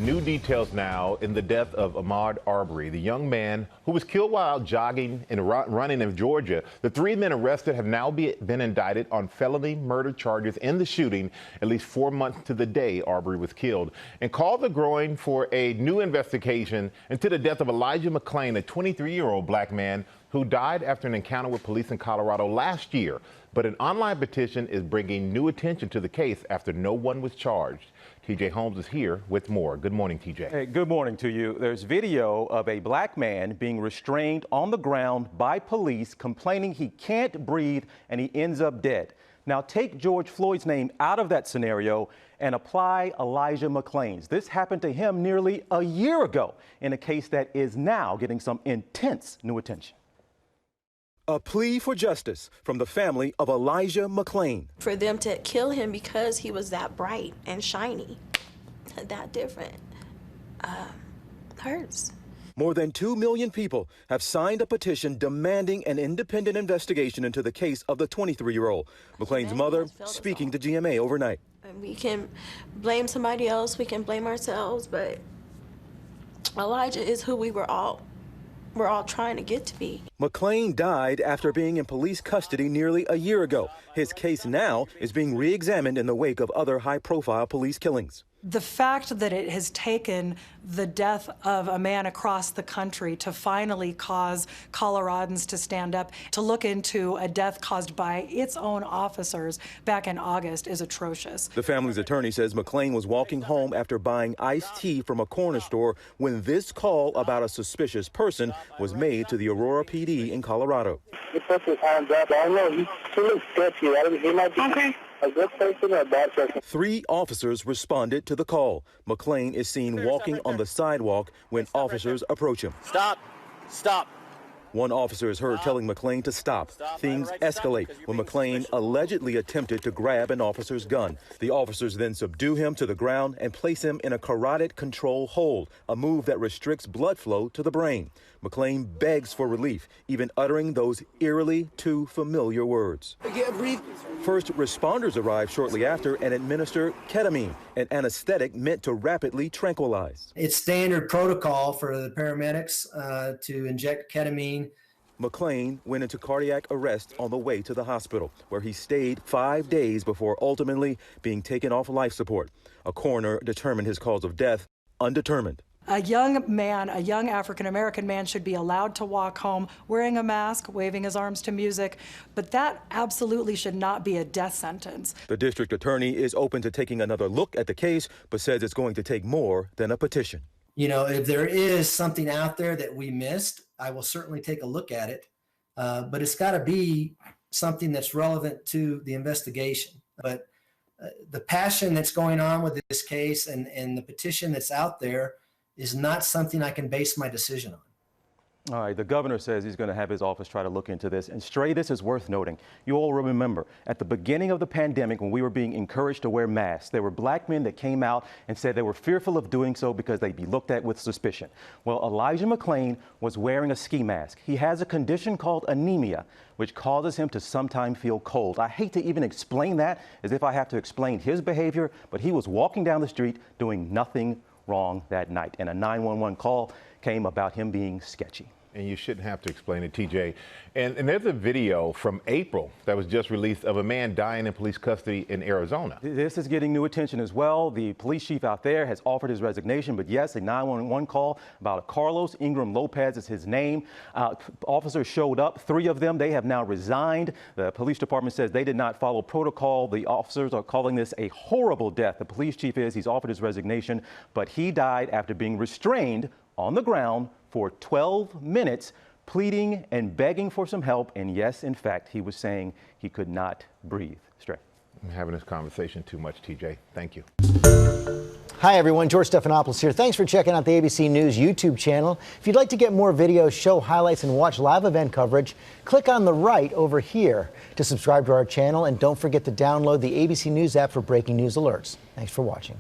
New details now in the death of Ahmaud Arbery, the young man who was killed while out jogging and running in Georgia. The 3 men arrested have now been indicted on felony murder charges in the shooting at least 4 months to the day Arbery was killed, and calls are growing for a new investigation into the death of Elijah McClain, a 23-year-old black man who died after an encounter with police in Colorado last year. But an online petition is bringing new attention to the case after no one was charged. TJ Holmes is here with more. Good morning, TJ. Hey, good morning to you. There's video of a black man being restrained on the ground by police, complaining he can't breathe and he ends up dead. Now take George Floyd's name out of that scenario and apply Elijah McClain's. This happened to him nearly a year ago in a case that is now getting some intense new attention. A plea for justice from the family of Elijah McClain. For them to kill him because he was that bright and shiny, that different, hurts. More than 2 million people have signed a petition demanding an independent investigation into the case of the 23-year-old. McClain's mother speaking to GMA overnight. And we can blame somebody else, we can blame ourselves, but Elijah is who we're all trying to get to be. McClain died after being in police custody nearly a year ago. His case now is being re-examined in the wake of other high-profile police killings. The fact that it has taken the death of a man across the country to finally cause Coloradans to stand up, to look into a death caused by its own officers back in August is atrocious. The family's attorney says McClain was walking home after buying iced tea from a corner store when this call about a suspicious person was made to the Aurora PD in Colorado. He puts his hands up. I don't know. He looks sketchy. He might be a good person or a bad person. 3 officers responded to the call. McClain is seen walking on the sidewalk when officers approach him. Stop. Stop. One officer is heard telling McClain to stop. Things escalate when McClain allegedly attempted to grab an officer's gun. The officers then subdue him to the ground and place him in a carotid control hold, a move that restricts blood flow to the brain. McClain begs for relief, even uttering those eerily too familiar words. I can't breathe. First responders arrive shortly after and administer ketamine, an anesthetic meant to rapidly tranquilize. It's standard protocol for the paramedics to inject ketamine. McClain went into cardiac arrest on the way to the hospital, where he stayed 5 days before ultimately being taken off life support. A coroner determined his cause of death undetermined. A young man, a young African-American man, should be allowed to walk home wearing a mask, waving his arms to music, but that absolutely should not be a death sentence. The district attorney is open to taking another look at the case, but says it's going to take more than a petition. You know, if there is something out there that we missed, I will certainly take a look at it, but it's got to be something that's relevant to the investigation. But the passion that's going on with this case and the petition that's out there is not something I can base my decision on. All right, the governor says he's going to have his office try to look into this. And Stray, this is worth noting. You all remember at the beginning of the pandemic when we were being encouraged to wear masks, there were black men that came out and said they were fearful of doing so because they'd be looked at with suspicion. Well, Elijah McClain was wearing a ski mask. He has a condition called anemia, which causes him to sometimes feel cold. I hate to even explain that as if I have to explain his behavior, but he was walking down the street doing nothing wrong that night, and a 911 call came about him being sketchy. And you shouldn't have to explain it, TJ. And there's a video from April that was just released of a man dying in police custody in Arizona. This is getting new attention as well. The police chief out there has offered his resignation, but yes, a 911 call about Carlos Ingram Lopez is his name. Officers showed up, 3 of them. They have now resigned. The police department says they did not follow protocol. The officers are calling this a horrible death. The police chief he's offered his resignation, but he died after being restrained on the ground for 12 minutes, pleading and begging for some help. And yes, in fact, he was saying he could not breathe. Stray. I'm having this conversation too much, TJ. Thank you. Hi, everyone. George Stephanopoulos here. Thanks for checking out the ABC News YouTube channel. If you'd like to get more videos, show highlights, and watch live event coverage, click on the right over here to subscribe to our channel. And don't forget to download the ABC News app for breaking news alerts. Thanks for watching.